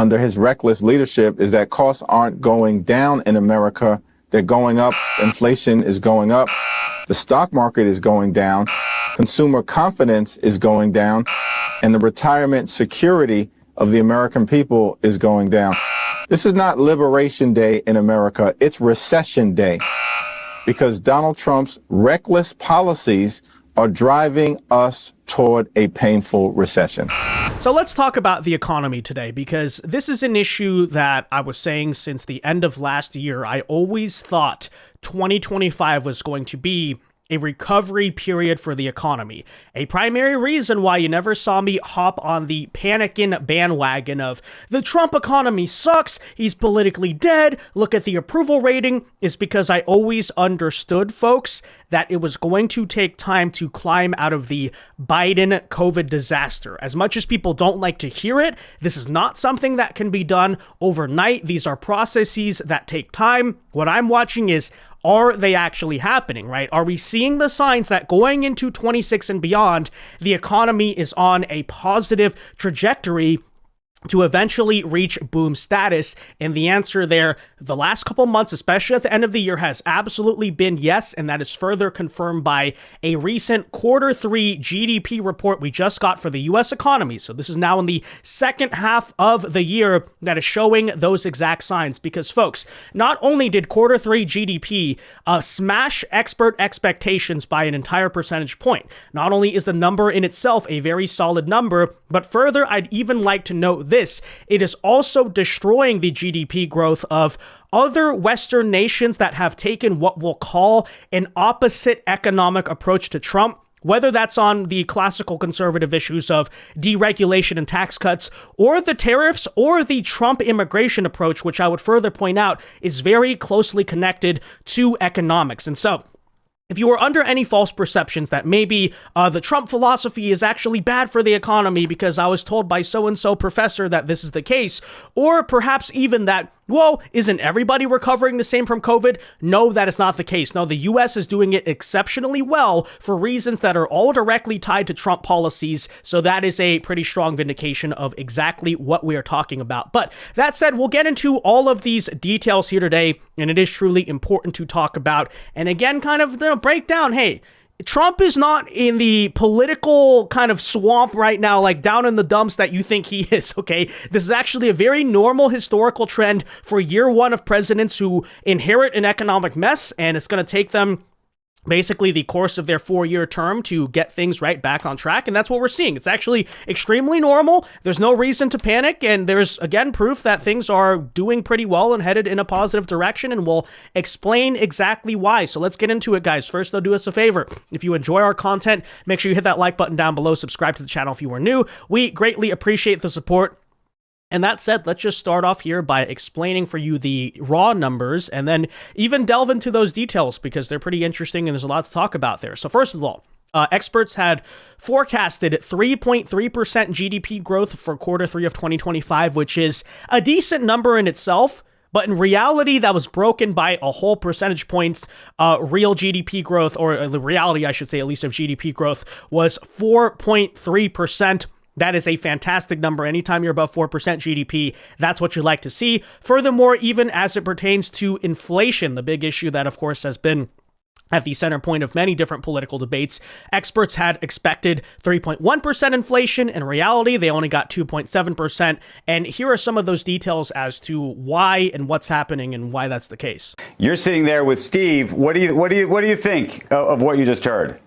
under his reckless leadership is that costs aren't going down in America. They're going up. Inflation is going up. The stock market is going down. Consumer confidence is going down. And the retirement security of the American people is going down. This is not Liberation Day in America. It's Recession Day, because Donald Trump's reckless policies are driving us toward a painful recession. So let's talk about the economy today, because this is an issue that I was saying since the end of last year. I always thought 2025 was going to be a recovery period for the economy. A primary reason why you never saw me hop on the panicking bandwagon of the Trump economy sucks, he's politically dead, look at the approval rating, is because I always understood, folks, that it was going to take time to climb out of the Biden COVID disaster. As much as people don't like to hear it, this is not something that can be done overnight. These are processes that take time. What I'm watching is, are they actually happening, right? Are we seeing the signs that going into 26 and beyond, the economy is on a positive trajectory to eventually reach boom status? And the answer there, the last couple months, especially at the end of the year, has absolutely been yes, and that is further confirmed by a recent Q3 GDP report we just got for the U.S. economy. So this is now in the second half of the year that is showing those exact signs, because, folks, not only did Q3 GDP smash expert expectations by an entire percentage point, not only is the number in itself a very solid number, but further, I'd even like to note this, it is also destroying the GDP growth of other Western nations that have taken what we'll call an opposite economic approach to Trump, whether that's on the classical conservative issues of deregulation and tax cuts, or the tariffs, or the Trump immigration approach, which I would further point out is very closely connected to economics. And so, if you are under any false perceptions that maybe the Trump philosophy is actually bad for the economy because I was told by so-and-so professor that this is the case, or perhaps even that, well, isn't everybody recovering the same from COVID? No, that is not the case. No, the U.S. is doing it exceptionally well for reasons that are all directly tied to Trump policies, so that is a pretty strong vindication of exactly what we are talking about. But that said, we'll get into all of these details here today, and it is truly important to talk about. And again, kind of break down, hey, Trump is not in the political kind of swamp right now, like down in the dumps that you think he is, okay? This is actually a very normal historical trend for year one of presidents who inherit an economic mess, and it's going to take them basically the course of their 4-year term to get things right back on track. And that's what we're seeing. It's actually extremely normal. There's no reason to panic. And there's, again, proof that things are doing pretty well and headed in a positive direction. And we'll explain exactly why. So let's get into it, guys. First, though, do us a favor. If you enjoy our content, make sure you hit that like button down below. Subscribe to the channel if you are new. We greatly appreciate the support. And that said, let's just start off here by explaining for you the raw numbers and then even delve into those details because they're pretty interesting and there's a lot to talk about there. So first of all, experts had forecasted 3.3% GDP growth for Q3 of 2025, which is a decent number in itself. But in reality, that was broken by a whole percentage points. Real GDP growth, or the reality, I should say, at least of GDP growth, was 4.3%. That is a fantastic number. Anytime you're above 4% GDP, that's what you like to see. Furthermore, even as it pertains to inflation, the big issue that, of course, has been at the center point of many different political debates, experts had expected 3.1% inflation. In reality, they only got 2.7%. And here are some of those details as to why and what's happening and why that's the case. You're sitting there with Steve. What do you think of what you just heard?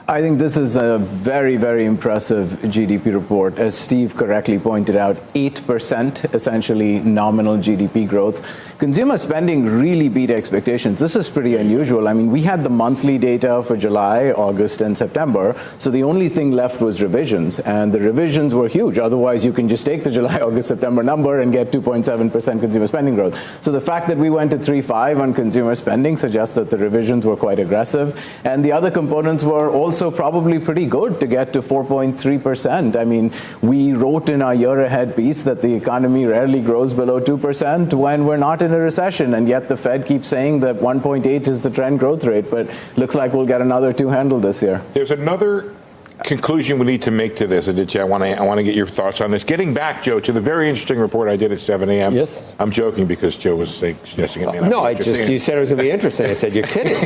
I think this is a very, very impressive GDP report. As Steve correctly pointed out, 8% essentially nominal GDP growth. Consumer spending really beat expectations. This is pretty unusual. I mean, we had the monthly data for July, August, and September. So the only thing left was revisions, and the revisions were huge. Otherwise, you can just take the July, August, September number and get 2.7% consumer spending growth. So the fact that we went to 3.5 on consumer spending suggests that the revisions were quite aggressive. And the other components were also probably pretty good to get to 4.3%. I mean, we wrote in our year ahead piece that the economy rarely grows below 2% when we're not in a recession, and yet the Fed keeps saying that 1.8 is the trend growth rate, but looks like we'll get another 2 handle this year. There's another conclusion we need to make to this, Aditya? I want to get your thoughts on this. Getting back, Joe, to the very interesting report I did at 7 a.m. Yes. I'm joking because Joe was suggesting it may not No, be I just, interesting. you said it was going to be interesting. I said, you're kidding.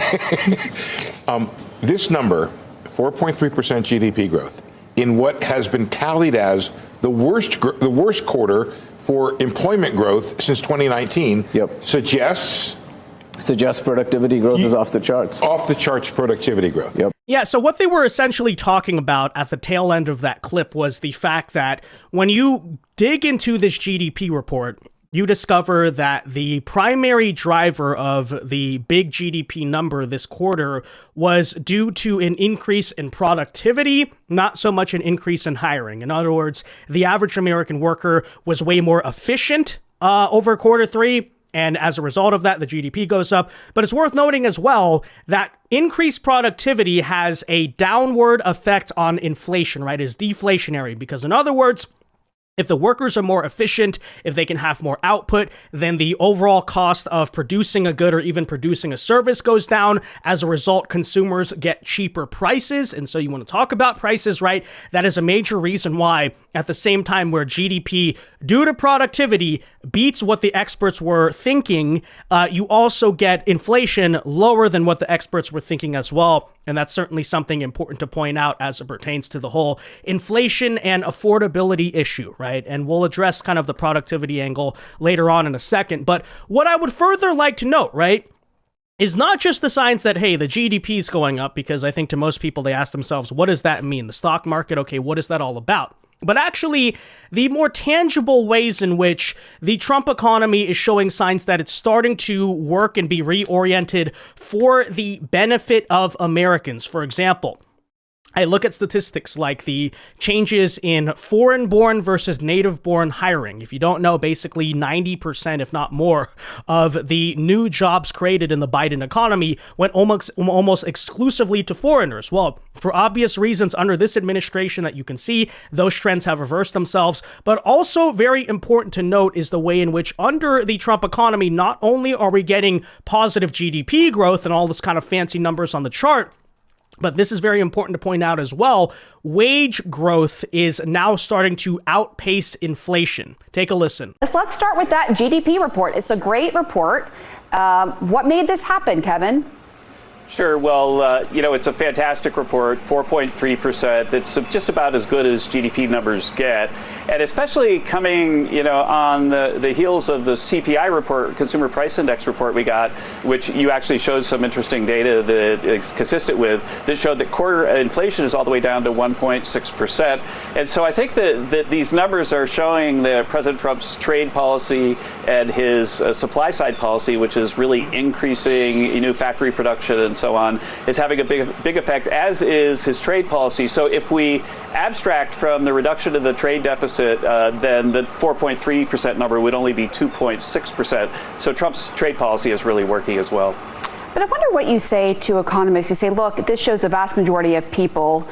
This number, 4.3% GDP growth, in what has been tallied as the worst quarter for employment growth since 2019, suggests productivity growth is off the charts. Off the charts productivity growth. Yep. Yeah, so what they were essentially talking about at the tail end of that clip was the fact that when you dig into this GDP report, you discover that the primary driver of the big GDP number this quarter was due to an increase in productivity, not so much an increase in hiring. In other words, the average American worker was way more efficient over quarter three. And as a result of that, the GDP goes up. But it's worth noting as well that increased productivity has a downward effect on inflation, right? It's deflationary because, in other words, if the workers are more efficient, if they can have more output, then the overall cost of producing a good or even producing a service goes down. As a result, consumers get cheaper prices. And so you want to talk about prices, right? That is a major reason why at the same time where GDP, due to productivity, beats what the experts were thinking, you also get inflation lower than what the experts were thinking as well. And that's certainly something important to point out as it pertains to the whole inflation and affordability issue, right? And we'll address kind of the productivity angle later on in a second. But what I would further like to note, right, is not just the signs that, hey, the GDP is going up, because I think to most people, they ask themselves, what does that mean? The stock market, okay, what is that all about? But actually, the more tangible ways in which the Trump economy is showing signs that it's starting to work and be reoriented for the benefit of Americans. For example, I look at statistics like the changes in foreign-born versus native-born hiring. If you don't know, basically 90%, if not more, of the new jobs created in the Biden economy went almost exclusively to foreigners. Well, for obvious reasons under this administration that you can see, those trends have reversed themselves. But also very important to note is the way in which under the Trump economy, not only are we getting positive GDP growth and all this kind of fancy numbers on the chart, but this is very important to point out as well, wage growth is now starting to outpace inflation. Take a listen. Let's start with that GDP report. It's a great report. What made this happen, Kevin? Sure. Well, it's a fantastic report, 4.3%. It's just about as good as GDP numbers get. And especially coming, on the heels of the CPI report, Consumer Price Index report we got, which you actually showed some interesting data that is consistent with, that showed that core inflation is all the way down to 1.6%. And so I think that these numbers are showing that President Trump's trade policy and his supply side policy, which is really increasing new factory production and so on, is having a big effect, as is his trade policy. So if we abstract from the reduction of the trade deficit, then the 4.3% number would only be 2.6%. So Trump's trade policy is really working as well. But I wonder what you say to economists. You say, look, this shows the vast majority of people,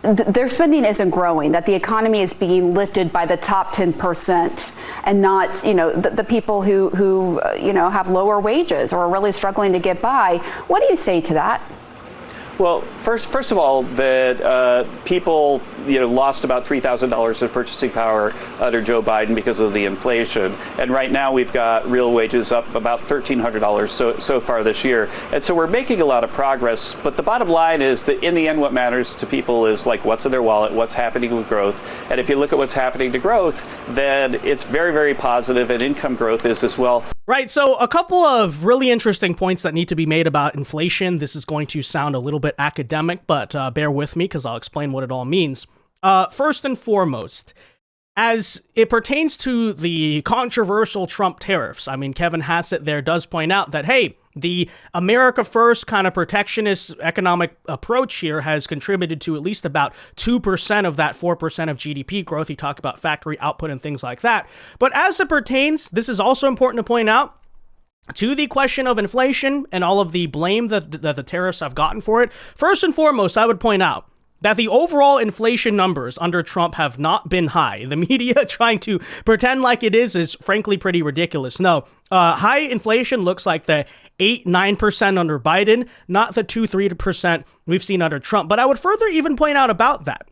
their spending isn't growing, that the economy is being lifted by the top 10% and not, the people who have lower wages or are really struggling to get by. What do you say to that? Well, first of all, that people lost about $3,000 of purchasing power under Joe Biden because of the inflation, and right now we've got real wages up about $1,300 so far this year, and so we're making a lot of progress. But the bottom line is that in the end, what matters to people is like what's in their wallet, what's happening with growth, and if you look at what's happening to growth, then it's very, very positive, and income growth is as well. Right, so a couple of really interesting points that need to be made about inflation. This is going to sound a little bit academic, but bear with me because I'll explain what it all means. First and foremost, as it pertains to the controversial Trump tariffs, I mean, Kevin Hassett there does point out that, hey, the America First kind of protectionist economic approach here has contributed to at least about 2% of that 4% of GDP growth. He talked about factory output and things like that. But as it pertains, this is also important to point out, to the question of inflation and all of the blame that the tariffs have gotten for it, first and foremost, I would point out that the overall inflation numbers under Trump have not been high. The media trying to pretend like it is frankly pretty ridiculous. No, high inflation looks like the 8-9% under Biden, not the 2-3% we've seen under Trump. But I would further even point out about that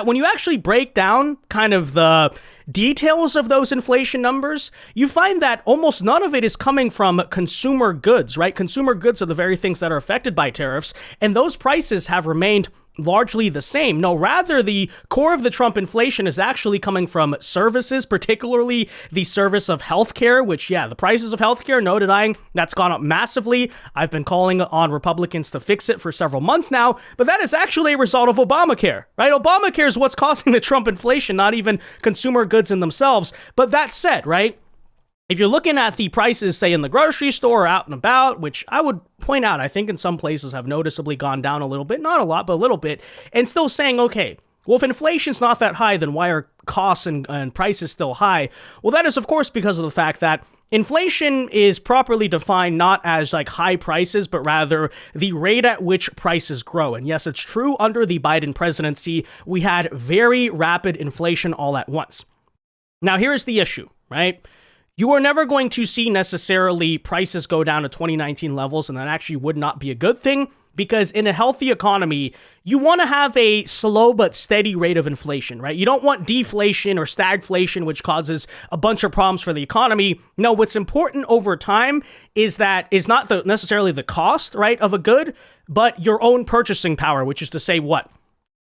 when you actually break down kind of the details of those inflation numbers, you find that almost none of it is coming from consumer goods, right? Consumer goods are the very things that are affected by tariffs, and those prices have remained largely the same. No, rather, the core of the Trump inflation is actually coming from services, particularly the service of healthcare, which, yeah, the prices of healthcare, no denying, that's gone up massively. I've been calling on Republicans to fix it for several months now, but that is actually a result of Obamacare, right? Obamacare is what's causing the Trump inflation, not even consumer goods in themselves. But that said, right, if you're looking at the prices, say, in the grocery store or out and about, which I would point out, I think in some places have noticeably gone down a little bit, not a lot, but a little bit, and still saying, okay, well, if inflation's not that high, then why are costs and prices still high? Well, that is, of course, because of the fact that inflation is properly defined not as like high prices, but rather the rate at which prices grow. And yes, it's true, under the Biden presidency, we had very rapid inflation all at once. Now, here's the issue, right? You are never going to see necessarily prices go down to 2019 levels, and that actually would not be a good thing, because in a healthy economy, you want to have a slow but steady rate of inflation, right? You don't want deflation or stagflation, which causes a bunch of problems for the economy. No, what's important over time is not necessarily the cost, right, of a good, but your own purchasing power, which is to say what?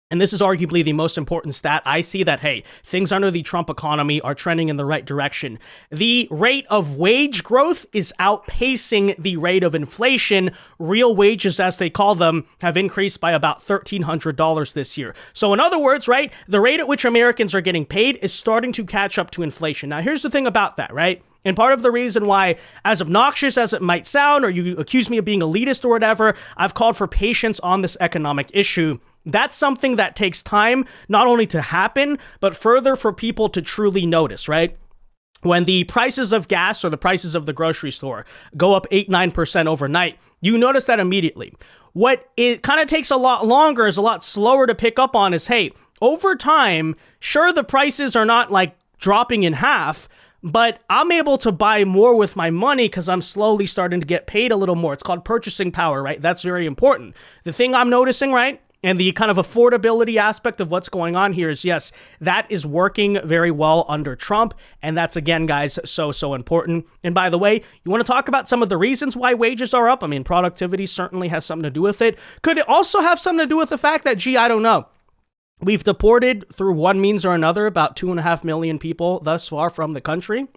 And this is arguably the most important stat. I see that, hey, things under the Trump economy are trending in the right direction. The rate of wage growth is outpacing the rate of inflation. Real wages, as they call them, have increased by about $1,300 this year. So in other words, right, the rate at which Americans are getting paid is starting to catch up to inflation. Now, here's the thing about that, right? And part of the reason why, as obnoxious as it might sound, or you accuse me of being elitist or whatever, I've called for patience on this economic issue. That's something that takes time, not only to happen, but further for people to truly notice, right? When the prices of gas or the prices of the grocery store go up 8-9% overnight, you notice that immediately. What it kind of takes a lot longer, is a lot slower to pick up on, is, hey, over time, sure, the prices are not like dropping in half, but I'm able to buy more with my money because I'm slowly starting to get paid a little more. It's called purchasing power, right? That's very important. The thing I'm noticing, right, and the kind of affordability aspect of what's going on here is, yes, that is working very well under Trump. And that's, again, guys, so important. And by the way, you want to talk about some of the reasons why wages are up? I mean, productivity certainly has something to do with it. Could it also have something to do with the fact that, I don't know, we've deported through one means or another about 2.5 million people thus far from the country?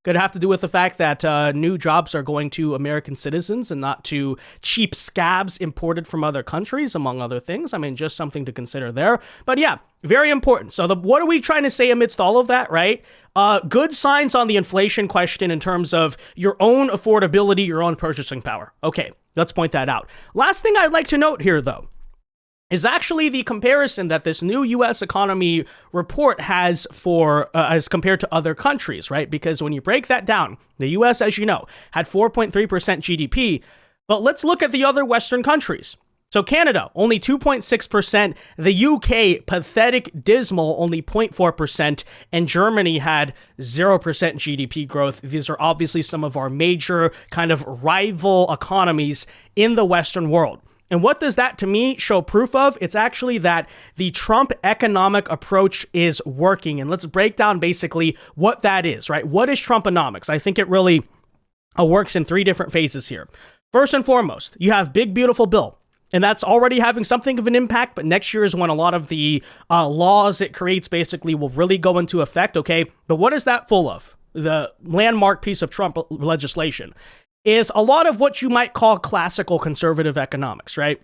Could have to do with the fact that new jobs are going to American citizens and not to cheap scabs imported from other countries, among other things. I mean, just something to consider there. But yeah, very important. So what are we trying to say amidst all of that, right? Good signs on the inflation question in terms of your own affordability, your own purchasing power. Okay, let's point that out. Last thing I'd like to note here, though, is actually the comparison that this new U.S. economy report has for as compared to other countries, right? Because when you break that down, the U.S., as you know, had 4.3% GDP, but let's look at the other Western countries. So Canada, only 2.6%, the UK, pathetic, dismal, only 0.4%, and Germany had 0% GDP growth. These are obviously some of our major kind of rival economies in the Western world. And what does that, to me, show proof of? It's actually that the Trump economic approach is working. And let's break down basically what that is, right? What is Trumponomics? I think it really works in three different phases here. First and foremost, you have Big Beautiful Bill. And that's already having something of an impact, but next year is when a lot of the laws it creates basically will really go into effect, okay? But what is that full of? The landmark piece of Trump legislation is a lot of what you might call classical conservative economics, right?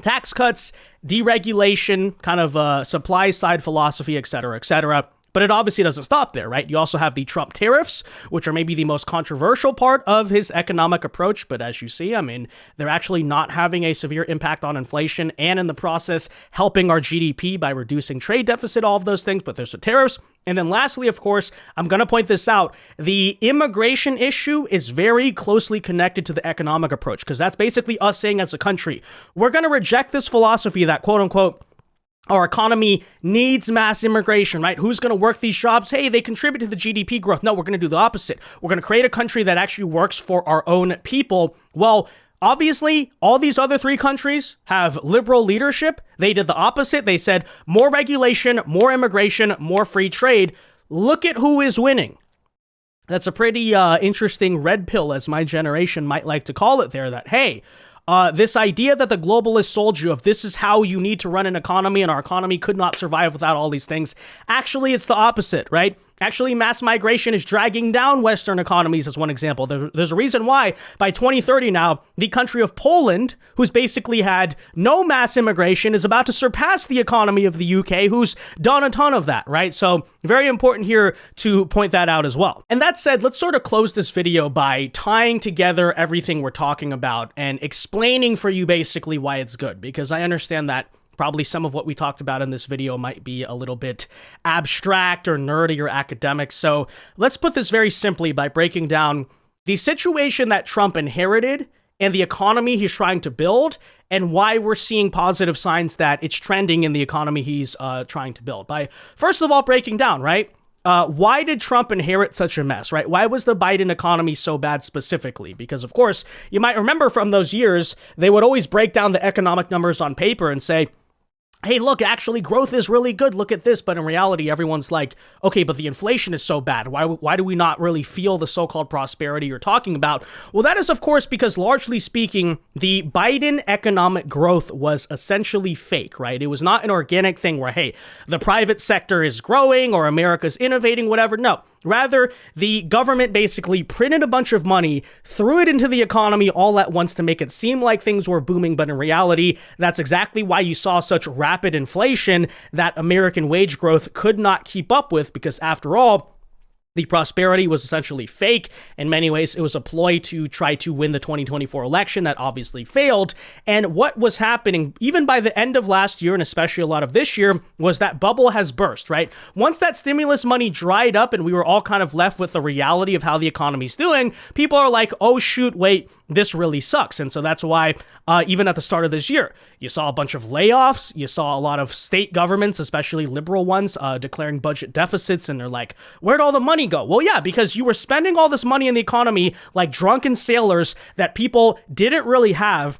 Tax cuts, deregulation, kind of supply side philosophy, et cetera, et cetera. But it obviously doesn't stop there, right? You also have the Trump tariffs, which are maybe the most controversial part of his economic approach. But as you see, I mean, they're actually not having a severe impact on inflation and in the process helping our GDP by reducing trade deficit, all of those things. But there's the tariffs. And then lastly, of course, I'm going to point this out. The immigration issue is very closely connected to the economic approach, because that's basically us saying as a country, we're going to reject this philosophy that, quote unquote, our economy needs mass immigration, right? Who's going to work these jobs? Hey, they contribute to the GDP growth. No, we're going to do the opposite. We're going to create a country that actually works for our own people. Well, obviously, all these other three countries have liberal leadership. They did the opposite. They said more regulation, more immigration, more free trade. Look at who is winning. That's a pretty interesting red pill, as my generation might like to call it there, that, hey, this idea that the globalists sold you of this is how you need to run an economy and our economy could not survive without all these things. Actually, it's the opposite, right? Actually, mass migration is dragging down Western economies, as one example. There's a reason why by 2030 now, the country of Poland, who's basically had no mass immigration, is about to surpass the economy of the UK, who's done a ton of that, right? So very important here to point that out as well. And that said, let's sort of close this video by tying together everything we're talking about and explaining for you basically why it's good, because I understand that probably some of what we talked about in this video might be a little bit abstract or nerdy or academic. So let's put this very simply by breaking down the situation that Trump inherited and the economy he's trying to build and why we're seeing positive signs that it's trending in the economy he's trying to build. By first of all breaking down, right? Why did Trump inherit such a mess, right? Why was the Biden economy so bad specifically? Because, of course, you might remember from those years, they would always break down the economic numbers on paper and say, hey, look, actually growth is really good. Look at this. But in reality, everyone's like, okay, but the inflation is so bad. Why do we not really feel the so-called prosperity you're talking about? Well, that is, of course, because largely speaking, the Biden economic growth was essentially fake, right? It was not an organic thing where, hey, the private sector is growing or America's innovating, whatever. No. Rather, the government basically printed a bunch of money, threw it into the economy all at once to make it seem like things were booming, but in reality, that's exactly why you saw such rapid inflation that American wage growth could not keep up with, because after all, the prosperity was essentially fake. In many ways, it was a ploy to try to win the 2024 election that obviously failed. And what was happening, even by the end of last year, and especially a lot of this year, was that bubble has burst, right? Once that stimulus money dried up and we were all kind of left with the reality of how the economy's doing, people are like, oh, shoot, wait, this really sucks. And so that's why even at the start of this year, you saw a bunch of layoffs. You saw a lot of state governments, especially liberal ones, declaring budget deficits. And they're like, where'd all the money go? Well, yeah, because you were spending all this money in the economy like drunken sailors that people didn't really have.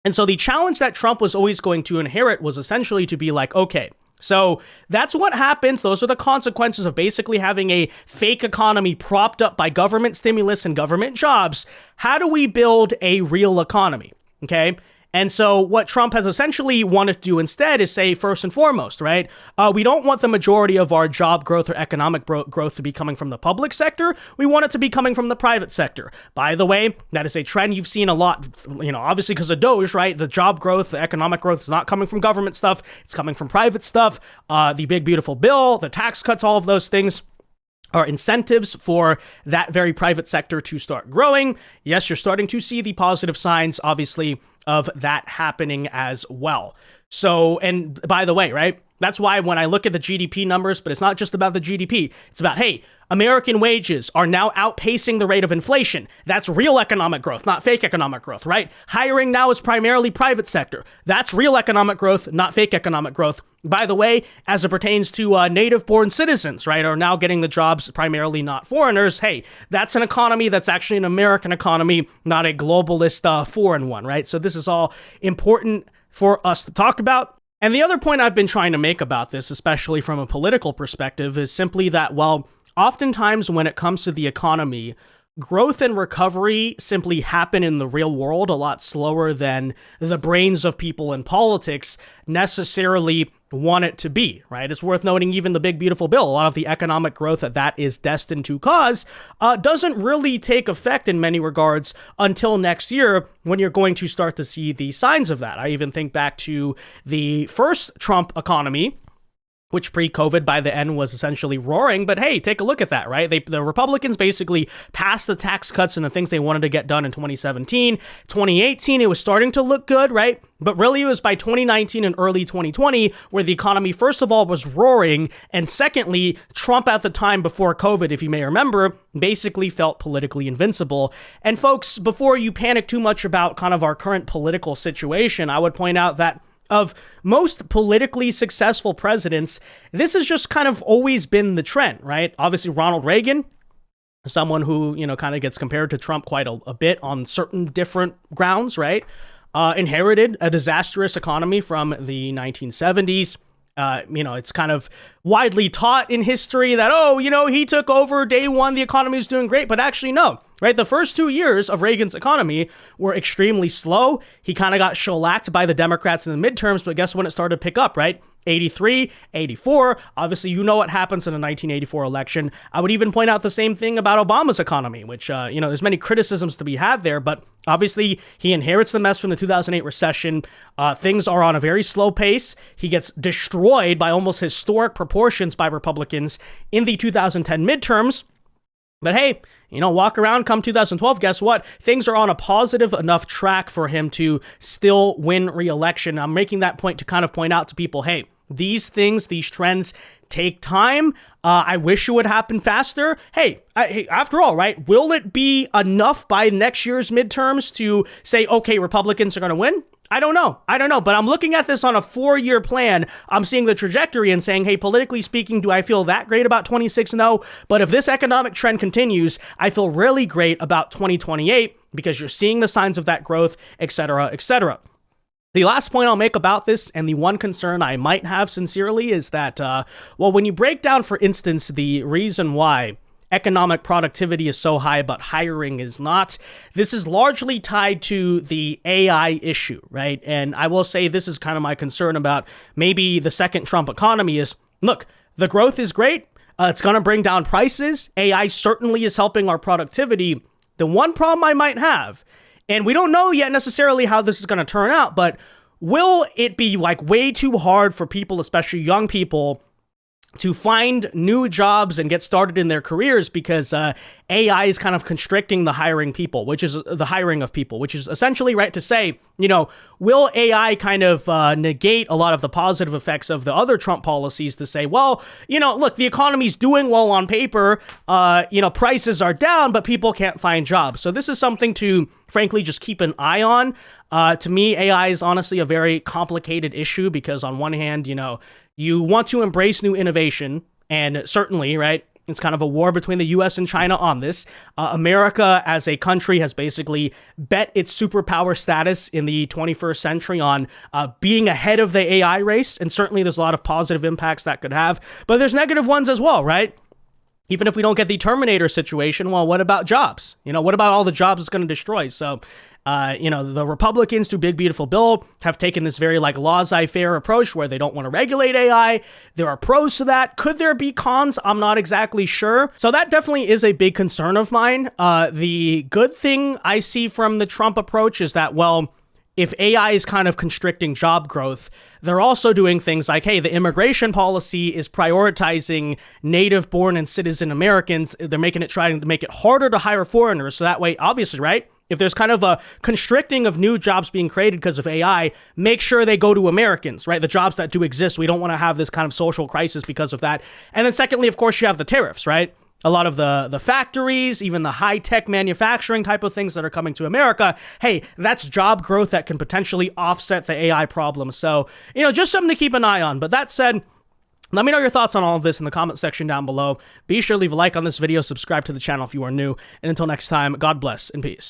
And so the challenge that Trump was always going to inherit was essentially to be like, okay, so that's what happens. Those are the consequences of basically having a fake economy propped up by government stimulus and government jobs. How do we build a real economy? Okay. And so what Trump has essentially wanted to do instead is say, first and foremost, right, we don't want the majority of our job growth or economic growth to be coming from the public sector. We want it to be coming from the private sector. By the way, that is a trend you've seen a lot, obviously because of Doge, right? The job growth, the economic growth is not coming from government stuff. It's coming from private stuff. The big, beautiful bill, the tax cuts, all of those things are incentives for that very private sector to start growing. Yes, you're starting to see the positive signs, obviously, of that happening as well. So, and by the way, right, that's why when I look at the GDP numbers, but it's not just about the GDP, it's about, hey, American wages are now outpacing the rate of inflation. That's real economic growth, not fake economic growth, right? Hiring now is primarily private sector. That's real economic growth, not fake economic growth. By the way, as it pertains to native-born citizens, right, are now getting the jobs primarily, not foreigners. Hey, that's an economy that's actually an American economy, not a globalist foreign one, right? So this is all important for us to talk about. And the other point I've been trying to make about this, especially from a political perspective, is simply that, well, oftentimes when it comes to the economy, growth and recovery simply happen in the real world a lot slower than the brains of people in politics necessarily want it to be, right? It's worth noting even the big, beautiful bill, a lot of the economic growth that is destined to cause doesn't really take effect in many regards until next year when you're going to start to see the signs of that. I even think back to the first Trump economy, which pre-COVID by the end was essentially roaring. But hey, take a look at that, right? The Republicans basically passed the tax cuts and the things they wanted to get done in 2017. 2018, it was starting to look good, right? But really it was by 2019 and early 2020 where the economy, first of all, was roaring. And secondly, Trump at the time before COVID, if you may remember, basically felt politically invincible. And folks, before you panic too much about kind of our current political situation, I would point out that of most politically successful presidents, this has just kind of always been the trend, right? Obviously, Ronald Reagan, someone who, kind of gets compared to Trump quite a bit on certain different grounds, right? Inherited a disastrous economy from the 1970s. It's kind of widely taught in history that, he took over day one, the economy was doing great, but actually no, right? The first 2 years of Reagan's economy were extremely slow. He kind of got shellacked by the Democrats in the midterms, but guess when it started to pick up, right? 83, 84, obviously what happens in the 1984 election. I would even point out the same thing about Obama's economy, which, there's many criticisms to be had there, but obviously he inherits the mess from the 2008 recession. Things are on a very slow pace. He gets destroyed by almost historic proportions by Republicans in the 2010 midterms. But hey, walk around come 2012, guess what? Things are on a positive enough track for him to still win re-election. I'm making that point to kind of point out to people, hey, these trends take time. I wish it would happen faster. Hey, after all, right, will it be enough by next year's midterms to say, okay, Republicans are going to win? I don't know, but I'm looking at this on a 4-year plan. I'm seeing the trajectory and saying, hey, politically speaking, do I feel that great about 26? No, but if this economic trend continues, I feel really great about 2028 because you're seeing the signs of that growth, et cetera, et cetera. The last point I'll make about this, and the one concern I might have sincerely, is that, when you break down, for instance, the reason why economic productivity is so high, but hiring is not, this is largely tied to the AI issue, right? And I will say this is kind of my concern about maybe the second Trump economy is, look, the growth is great. It's going to bring down prices. AI certainly is helping our productivity. The one problem I might have, and we don't know yet necessarily how this is going to turn out, but will it be like way too hard for people, especially young people, to find new jobs and get started in their careers because AI is kind of constricting the hiring of people, which is essentially right to say, will AI kind of negate a lot of the positive effects of the other Trump policies to say, well, look, the economy's doing well on paper, prices are down, but people can't find jobs. So this is something to frankly just keep an eye on. To me, AI is honestly a very complicated issue because on one hand, you want to embrace new innovation, and certainly, right, it's kind of a war between the US and China on this. America as a country has basically bet its superpower status in the 21st century on being ahead of the AI race, and certainly there's a lot of positive impacts that could have, but there's negative ones as well, right? Even if we don't get the Terminator situation, well, what about jobs? What about all the jobs it's going to destroy? So, the Republicans through Big Beautiful Bill have taken this very laissez-faire approach where they don't want to regulate AI. There are pros to that. Could there be cons? I'm not exactly sure. So that definitely is a big concern of mine. The good thing I see from the Trump approach is that, well, if AI is kind of constricting job growth, they're also doing things like, hey, the immigration policy is prioritizing native-born and citizen Americans. They're trying to make it harder to hire foreigners. So that way, obviously, right? If there's kind of a constricting of new jobs being created because of AI, make sure they go to Americans, right? The jobs that do exist. We don't want to have this kind of social crisis because of that. And then secondly, of course, you have the tariffs, right? A lot of the factories, even the high-tech manufacturing type of things that are coming to America, hey, that's job growth that can potentially offset the AI problem. So, just something to keep an eye on. But that said, let me know your thoughts on all of this in the comment section down below. Be sure to leave a like on this video, subscribe to the channel if you are new. And until next time, God bless and peace.